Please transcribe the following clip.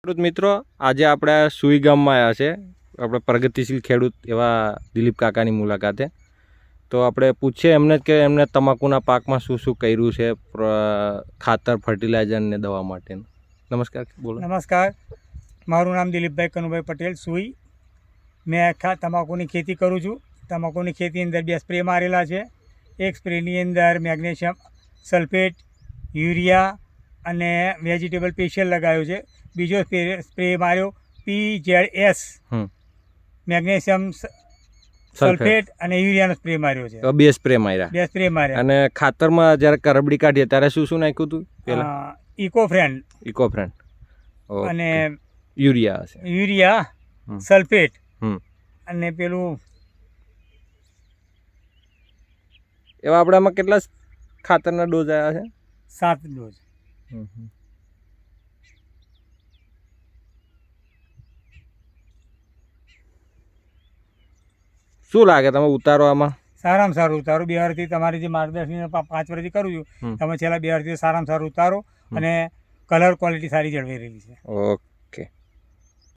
ખેડૂત મિત્રો, આજે આપણે સુઈ ગામમાં આવ્યા છે. આપણે પ્રગતિશીલ ખેડૂત એવા દિલીપ કાકાની મુલાકાતે. તો આપણે પૂછીએ એમને જ કે એમને તમાકુના પાકમાં શું શું કર્યું છે, ખાતર, ફર્ટિલાઇઝર ને દવા માટેનું. નમસ્કાર, બોલો. નમસ્કાર, મારું નામ દિલીપભાઈ કનુભાઈ પટેલ સુઈ. મેં આખા તમાકુની ખેતી કરું છું. તમાકુની ખેતીની અંદર 2 સ્પ્રે મારેલા છે. એક સ્પ્રેની અંદર મેગ્નેશિયમ સલ્ફેટ, યુરિયા અને વેજીટેબલ સ્પેશિયલ લગાવ્યો છે. બીજો સ્પ્રે માર્યો PZS, મેગ્નેશિયમ સલ્ફેટ અને યુરિયાનો સ્પ્રે માર્યો છે. 2 સ્પ્રે માર્યા. 2 સ્પ્રે માર્યા. અને ખાતરમાં જ્યારે કરબડી કાઢીએ ત્યારે શું શું નાખ્યું હતું પહેલા? ઇકોફ્રેન્ડ અને યુરિયા, સલ્ફેટ અને પેલું એવા આપણામાં કેટલા ખાતરના ડોઝ આવ્યા છે? 7 ડોઝ. શું લાગે તમે ઉતારો આમાં? સારામાં સારું ઉતારો. 2 વર્ષથી તમારી જે માર્ગદર્શન 5 વર્ષથી કરું છું, તમે છેલ્લા 2 વર્ષથી સારામાં સારું ઉતારો અને કલર ક્વોલિટી સારી જળવાઈ રહેલી છે. ઓકે.